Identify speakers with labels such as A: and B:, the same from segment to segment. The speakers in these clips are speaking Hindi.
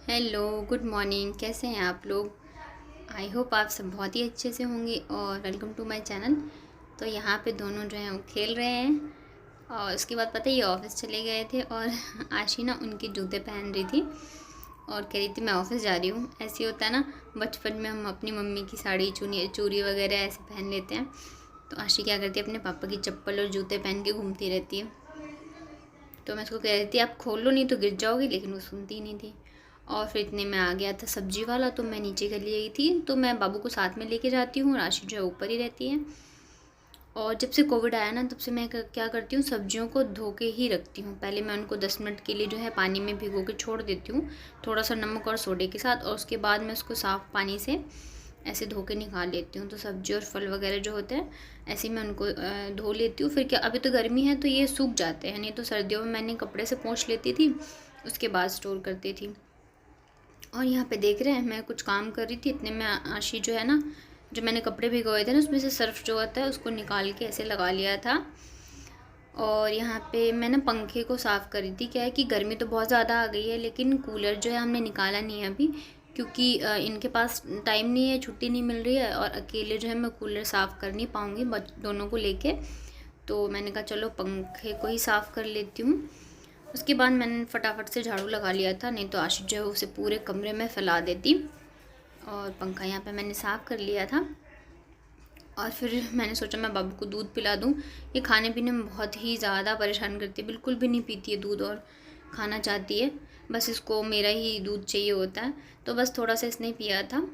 A: Hello, good morning. कैसे हैं आप लोग? आई होप आप सब बहुत ही अच्छे से होंगे और वेलकम टू माय चैनल। तो यहाँ पे दोनों जो हैं वो खेल रहे हैं और उसके बाद पता है ये ऑफिस चले गए थे और आशी ना उनके जूते पहन रही थी और कह रही थी मैं ऑफिस जा रही हूँ। ऐसे ही होता है ना, बचपन में हम अपनी मम्मी की साड़ी चुनी चूड़ी वगैरह ऐसे पहन लेते हैं। तो आशी क्या करती है, अपने पापा की चप्पल और जूते पहन के घूमती रहती है। तो मैं उसको कह रही थी आप खोल लो नहीं तो गिर जाओगी, लेकिन वो सुनती नहीं थी। और फिर इतने में आ गया था सब्जी वाला, तो मैं नीचे के लिए गई थी। तो मैं बाबू को साथ में लेके जाती हूँ, राशि जो है ऊपर ही रहती है। और जब से कोविड आया ना, तब से मैं क्या करती हूँ, सब्जियों को धो के ही रखती हूँ। पहले मैं उनको 10 मिनट के लिए जो है पानी में भिगो के छोड़ देती हूँ, थोड़ा सा नमक और सोडे के साथ। और उसके बाद मैं उसको साफ़ पानी से ऐसे धो के निकाल लेती हूँ। तो सब्जी और फल वगैरह जो होते हैं ऐसे ही मैं उनको धो लेती हूँ। फिर क्या, अभी तो गर्मी है तो ये सूख जाते हैं, नहीं तो सर्दियों में मैंने कपड़े से पोंछ लेती थी, उसके बाद स्टोर करती थी। और यहाँ पे देख रहे हैं मैं कुछ काम कर रही थी, इतने में आशी जो है ना, जो मैंने कपड़े भिगोए थे ना, उसमें से सर्फ जो होता है उसको निकाल के ऐसे लगा लिया था। और यहाँ पे मैं ना पंखे को साफ़ कर रही थी। क्या है कि गर्मी तो बहुत ज़्यादा आ गई है, लेकिन कूलर जो है हमने निकाला नहीं है अभी, क्योंकि इनके पास टाइम नहीं है, छुट्टी नहीं मिल रही है और अकेले जो है मैं कूलर साफ़ कर नहीं पाऊँगी दोनों को लेके। तो मैंने कहा चलो पंखे को ही साफ़ कर लेती हूँ। उसके बाद मैंने फटाफट से झाड़ू लगा लिया था, नहीं तो आशिश जो है उसे पूरे कमरे में फैला देती। और पंखा यहाँ पे मैंने साफ़ कर लिया था। और फिर मैंने सोचा मैं बाबू को दूध पिला दूँ। ये खाने पीने में बहुत ही ज़्यादा परेशान करती है, बिल्कुल भी नहीं पीती है दूध और खाना चाहती है, बस इसको मेरा ही दूध चाहिए होता है। तो बस थोड़ा सा इसने पिया था।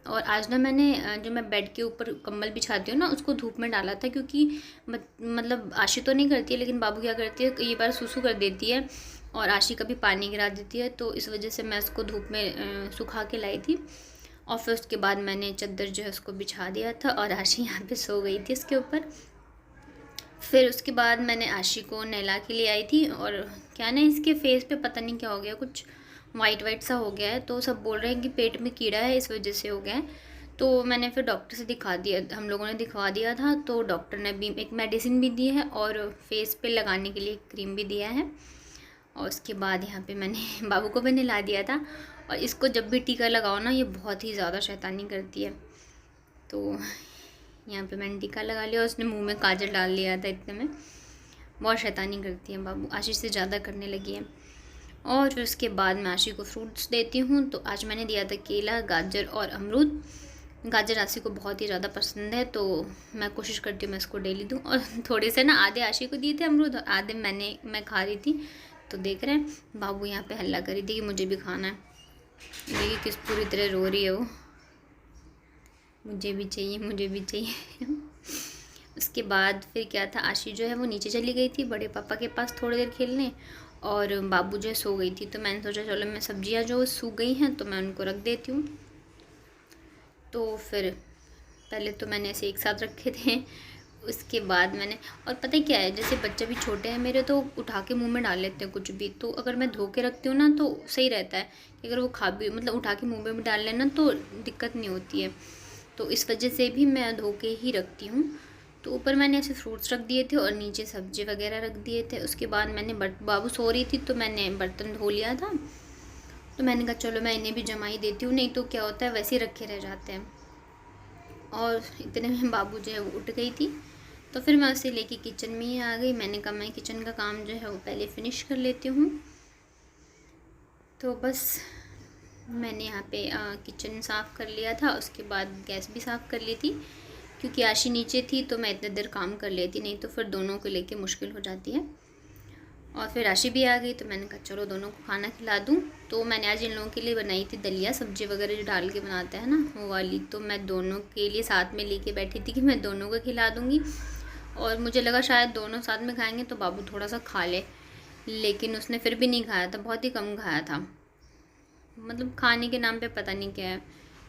A: और आज ना मैंने जो मैं बेड के ऊपर कंबल बिछाती हूँ ना, उसको धूप में डाला था, क्योंकि मतलब आशी तो नहीं करती है, लेकिन बाबू क्या करती है, कई बार सूसू कर देती है और आशी कभी पानी गिरा देती है। तो इस वजह से मैं उसको धूप में सुखा के लाई थी। और फिर उसके बाद मैंने चादर जो है उसको बिछा दिया था और आशी यहाँ पे सो गई थी इसके ऊपर। फिर उसके बाद मैंने आशी को नहला के लिए आई थी। और क्या ना, इसके फेस पे पता नहीं क्या हो गया, कुछ वाइट वाइट सा हो गया है। तो सब बोल रहे हैं कि पेट में कीड़ा है, इस वजह से हो गया है। तो मैंने फिर डॉक्टर से दिखा दिया, हम लोगों ने दिखवा दिया था। तो डॉक्टर ने भी एक मेडिसिन भी दी है और फेस पे लगाने के लिए क्रीम भी दिया है। और उसके बाद यहाँ पे मैंने बाबू को भी नहला दिया था। और इसको जब भी टीका लगाओ ना, ये बहुत ही ज़्यादा शैतानी करती है। तो यहाँ पे मैंने टीका लगा लिया और उसने मुंह में काजल डाल लिया था, इतने में। बहुत शैतानी करती है बाबू, आशीष से ज़्यादा करने लगी है। और फिर उसके बाद मैं आशी को फ्रूट्स देती हूँ। तो आज मैंने दिया था केला, गाजर और अमरूद। गाजर आशी को बहुत ही ज़्यादा पसंद है, तो मैं कोशिश करती हूँ मैं इसको डेली दूँ। और थोड़े से ना आधे आशी को दिए थे अमरूद और आधे मैं खा रही थी। तो देख रहे हैं बाबू यहाँ पे हल्ला करी थी कि मुझे भी खाना है। देखिए किस पूरी तरह रो रही है वो, मुझे भी चाहिए, मुझे भी चाहिए। उसके बाद फिर क्या था, आशी जो है वो नीचे चली गई थी बड़े पापा के पास थोड़ी देर खेलने, और बाबू जो है सो गई थी। तो मैंने सोचा चलो मैं सब्जियां जो सूख गई हैं तो मैं उनको रख देती हूँ। तो फिर पहले तो मैंने ऐसे एक साथ रखे थे, उसके बाद मैंने, और पता है क्या है, जैसे बच्चे भी छोटे हैं मेरे, तो उठा के मुंह में डाल लेते हैं कुछ भी। तो अगर मैं धो के रखती हूँ ना तो सही रहता है कि अगर वो खा भी, मतलब उठा के मुंह में भी डाल लेना तो दिक्कत नहीं होती है। तो इस वजह से भी मैं धो के ही रखती हूँ। तो ऊपर मैंने ऐसे फ्रूट्स रख दिए थे और नीचे सब्जी वगैरह रख दिए थे। उसके बाद मैंने बाबू सो रही थी तो मैंने बर्तन धो लिया था। तो मैंने कहा चलो मैं इन्हें भी जमा ही देती हूँ, नहीं तो क्या होता है वैसे ही रखे रह जाते हैं। और इतने में बाबू जो है वो उठ गई थी। तो फिर मैं उसे लेके किचन में ही आ गई। मैंने कहा मैं किचन का काम जो है वो पहले फ़िनिश कर लेती हूँ। तो बस मैंने यहाँ पे किचन साफ़ कर लिया था, उसके बाद गैस भी साफ़ कर ली थी, क्योंकि आशी नीचे थी तो मैं इतने देर काम कर लेती, नहीं तो फिर दोनों को लेके मुश्किल हो जाती है। और फिर आशी भी आ गई तो मैंने कहा चलो दोनों को खाना खिला दूँ। तो मैंने आज इन लोगों के लिए बनाई थी दलिया, सब्जी वगैरह जो डाल के बनाते हैं ना वो वाली। तो मैं दोनों के लिए साथ में लेके बैठी थी कि मैं दोनों को खिला दूँगी। और मुझे लगा शायद दोनों साथ में खाएंगे तो बाबू थोड़ा सा खा ले, लेकिन उसने फिर भी नहीं खाया था, बहुत ही कम खाया था। मतलब खाने के नाम पे पता नहीं क्या है,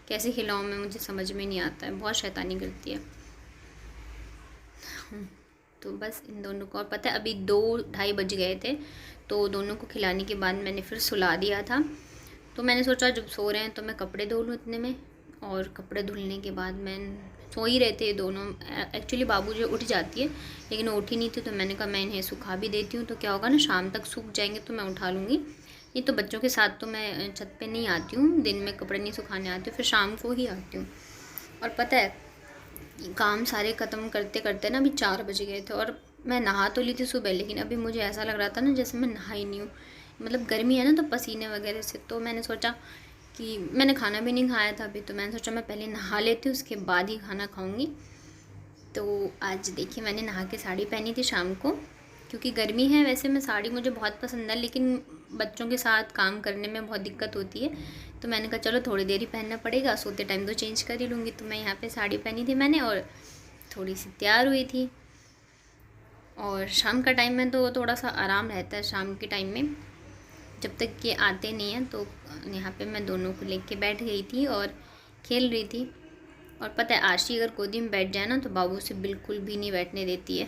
A: कैसे खिलाऊं मैं, मुझे समझ में नहीं आता है, बहुत शैतानी करती है। तो बस इन दोनों को, और पता है अभी 2-2:30 बज गए थे। तो दोनों को खिलाने के बाद मैंने फिर सुला दिया था। तो मैंने सोचा जब सो रहे हैं तो मैं कपड़े धो लूँ इतने में। और कपड़े धुलने के बाद मैं, सो ही रहते हैं दोनों। एक्चुअली बाबू जो उठ जाती है, लेकिन वो उठी नहीं थी। तो मैंने कहा मैं इन्हें सुखा भी देती हूँ, तो क्या होगा ना, शाम तक सूख जाएंगे तो मैं उठा लूँगी। ये तो बच्चों के साथ तो मैं छत पे नहीं आती हूँ, दिन में कपड़े नहीं सुखाने आती हूँ, फिर शाम को ही आती हूँ। और पता है काम सारे ख़त्म करते करते ना अभी 4 बज गए थे, और मैं नहा तो ली थी सुबह, लेकिन अभी मुझे ऐसा लग रहा था ना जैसे मैं नहाई नहीं हूँ। मतलब गर्मी है ना तो पसीने वगैरह से, तो मैंने सोचा कि मैंने खाना भी नहीं खाया था अभी, तो मैंने सोचा मैं पहले नहा लेती हूँ, उसके बाद ही खाना खाऊँगी। तो आज देखिए मैंने नहा के साड़ी पहनी थी शाम को, क्योंकि गर्मी है। वैसे मैं साड़ी मुझे बहुत पसंद है, लेकिन बच्चों के साथ काम करने में बहुत दिक्कत होती है, तो मैंने कहा चलो थोड़ी देर ही पहनना पड़ेगा, सोते टाइम तो चेंज कर ही लूँगी। तो मैं यहाँ पे साड़ी पहनी थी मैंने, और थोड़ी सी तैयार हुई थी। और शाम का टाइम में तो थोड़ा सा आराम रहता है शाम के टाइम में, जब तक ये आते नहीं हैं। तो यहाँ पे मैं दोनों को लेके बैठ गई थी और खेल रही थी। और पता है आशी अगर गोदी में बैठ जाए ना तो बाबू से बिल्कुल भी नहीं बैठने देती है,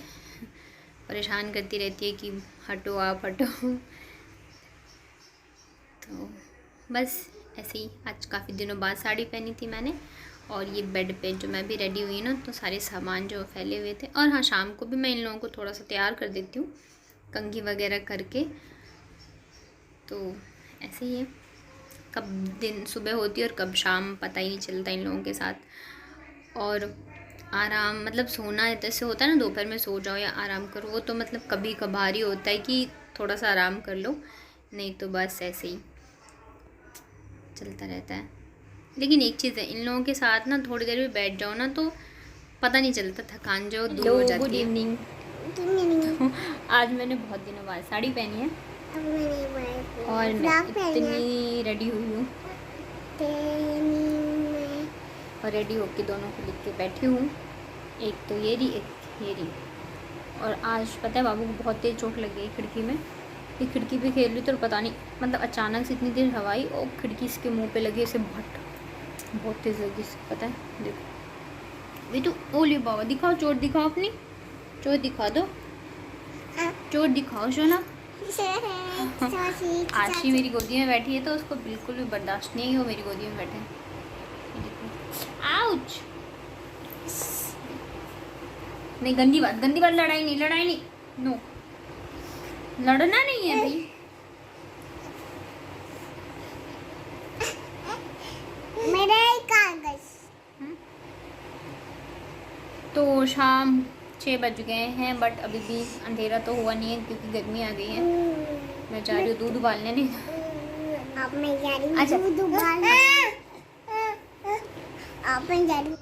A: परेशान करती रहती है कि हटो आप हटो। तो बस ऐसे ही आज काफ़ी दिनों बाद साड़ी पहनी थी मैंने। और ये बेड पे जो मैं भी रेडी हुई ना, तो सारे सामान जो फैले हुए थे। और हाँ, शाम को भी मैं इन लोगों को थोड़ा सा तैयार कर देती हूँ कंघी वगैरह करके। तो ऐसे ही है, कब दिन सुबह होती है और कब शाम पता ही नहीं चलता इन लोगों के साथ। और आराम मतलब सोना ऐसे होता है ना, दोपहर में सो जाओ या आराम करो, वो तो मतलब कभी कभार ही होता है कि थोड़ा सा आराम कर लो, नहीं तो बस ऐसे ही चलता रहता है। लेकिन एक चीज़ है, इन लोगों के साथ ना थोड़ी देर भी बैठ जाओ ना तो पता नहीं चलता, थकान जो दूर हो जाती है। Good evening. तो आज मैंने बहुत दिनों बाद साड़ी पहनी है और मैं इतनी रेडी हुई हूँ, और रेडी होके दोनों को लिख के बैठी हूँ, एक तो ये रही एक ये रही। और आज पता है बाबू को बहुत तेज़ चोट लग गई खिड़की में, ये खिड़की पे खेल रही तो पता नहीं मतलब अचानक से इतनी तेज़ हवाई और खिड़की इसके मुंह पे लगी, इसे बहुत तेज़ लगी इसको, पता है। देखो ये तो ओले बाबा, दिखाओ चोट, दिखाओ अपनी चोट, दिखा दो चोट, दिखाओ सोना। आशी मेरी गोदी में बैठी है तो उसको बिल्कुल भी बर्दाश्त नहीं है वो मेरी गोदी में बैठे। आउच, नहीं गंदी बात लड़ाई नहीं, नो लड़ना नहीं है भाई।
B: मेरा कागज।
A: तो शाम 6 बज गए हैं, बट अभी भी अंधेरा तो हुआ नहीं है क्योंकि गर्मी आ गई है। मैं जा रही हूँ दूध उबालने। नहीं
B: आप मैं जा रही हूँ
A: अच्छा
B: दूध उबालने। आप मैं जा रही हूँ।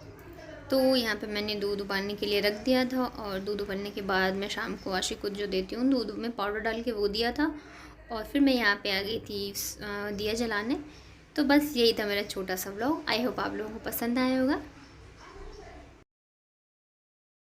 A: तो यहाँ पे मैंने दूध उबालने के लिए रख दिया था, और दूध उबालने के बाद मैं शाम को आशी को जो देती हूँ दूध में पाउडर डाल के, वो दिया था। और फिर मैं यहाँ पे आ गई थी दिया जलाने। तो बस यही था मेरा छोटा सा व्लॉग। आई होप आप लोगों को पसंद आया होगा।